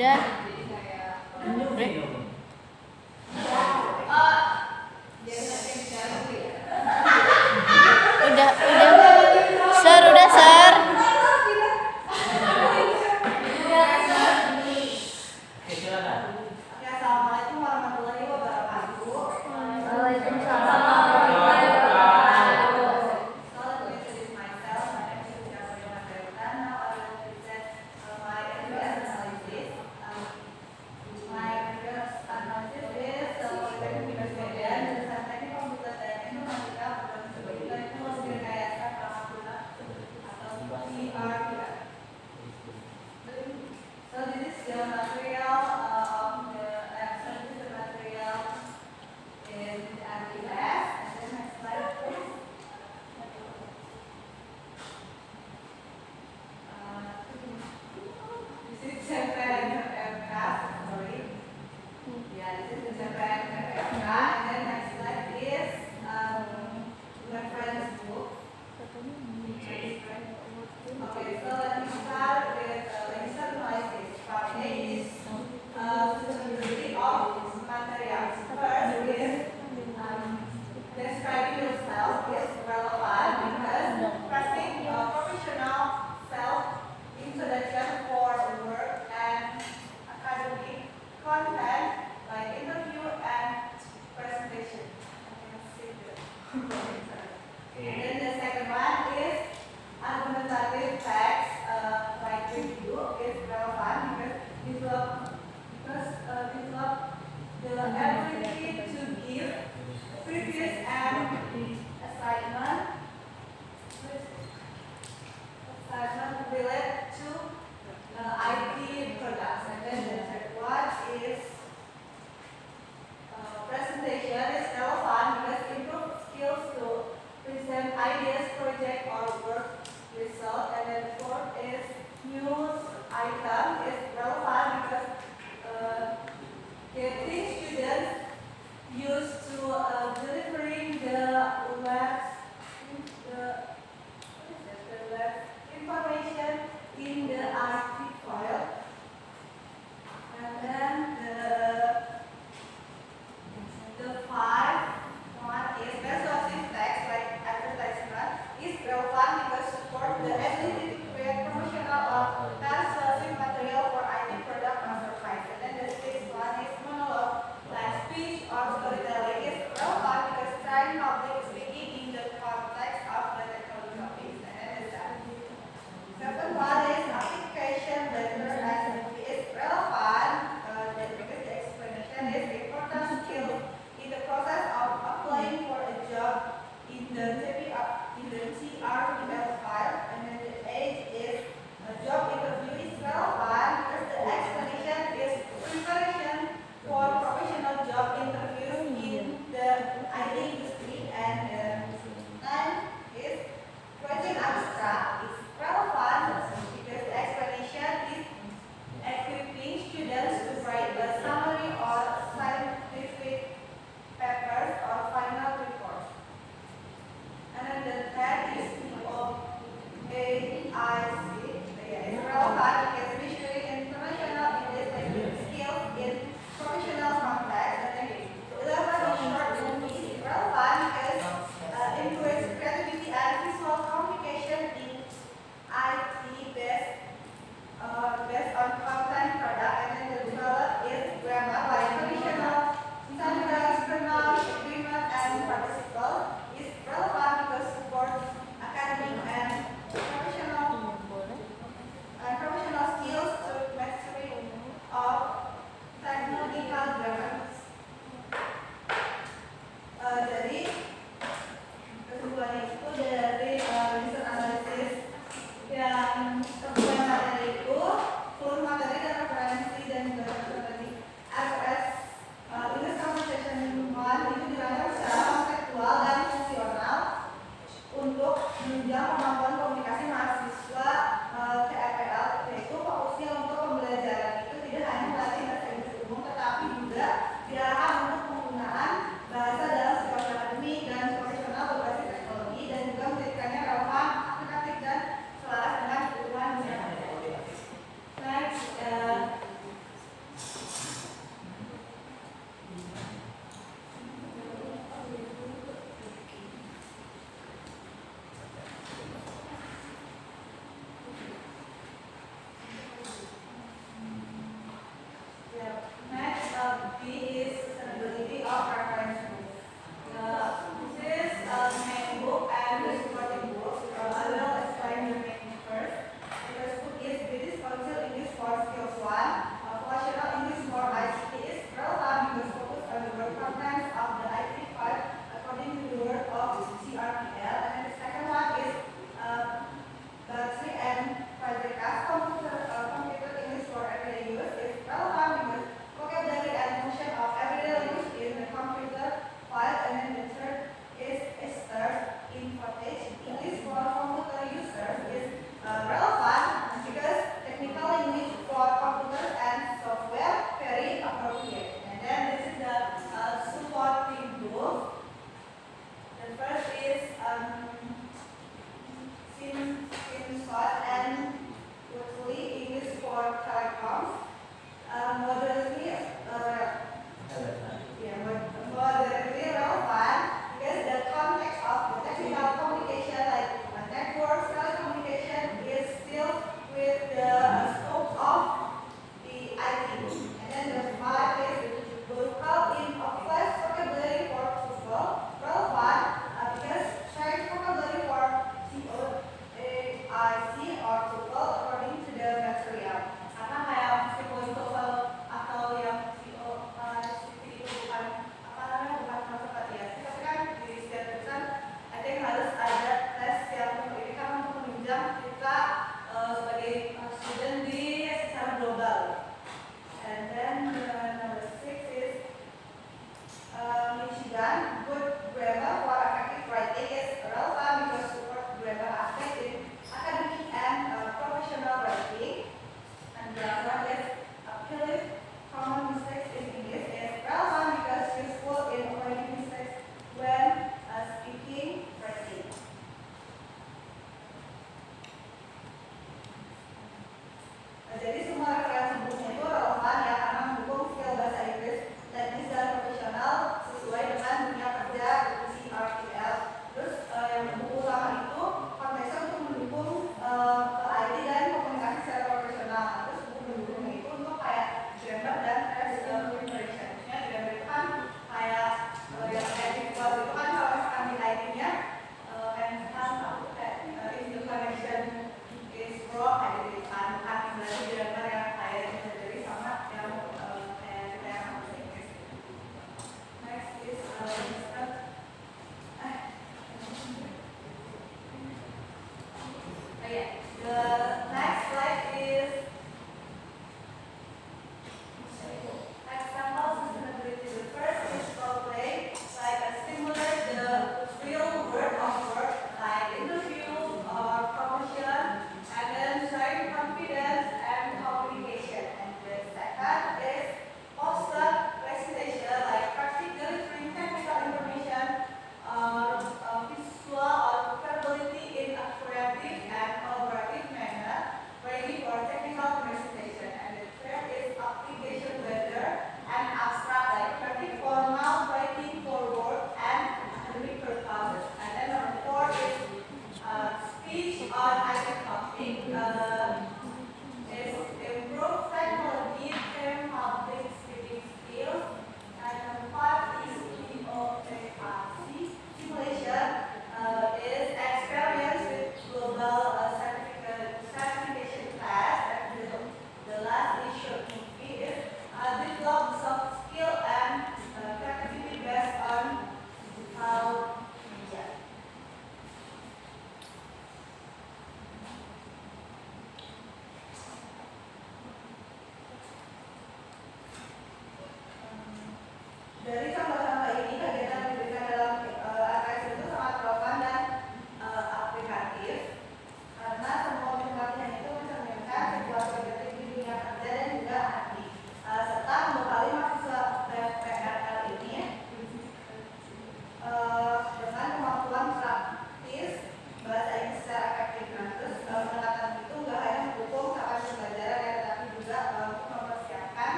Udah. Udah. Sir, udah, Sir. Assalamualaikum warahmatullahi wabarakatuh. So this is the material of the material in MTS. And then next slide, please. This is Japan FK. Sorry. Yeah, this is the Japan FK. And then next slide is reference book. Okay, so let me start with analysis. Part A is suitability of materials. First is describing yourself is relevant because pressing professional self-introduction for work and academic content like interview and presentation. And then the second one is argumentative text like review is relevant because develop the ability to give previous and assignment related to IT products. And then the third one is presentation is relevant because improve skills to present IT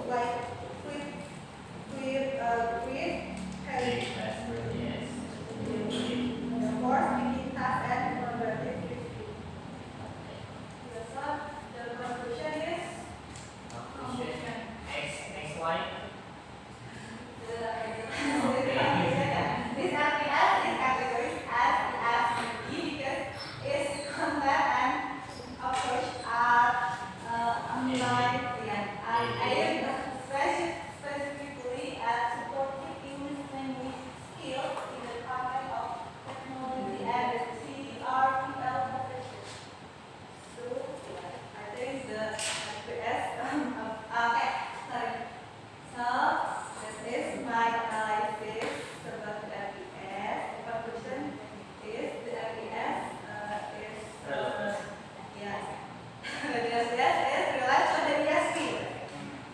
like with heavy. The fourth, begin task and collaborative activity. So the conclusion is Next slide. this LPS is categorized as FCE because its content and approach are unlike specifically at supporting English language skills in the context of technology and the CRPL profession. So I think the LPS okay, sorry. So this is my analysis about the LPS. The conclusion is the LPS is yes. The LPS is related to the ESP.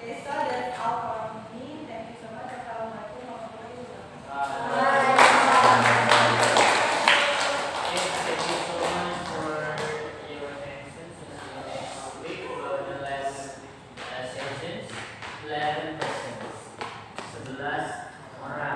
Okay, so that's all for me. Thank you so much. Assalamualaikum warahmatullahi wabarakatuh. Thank you so much for your attention. Next week for the last sessions, 11 questions. 11 orang.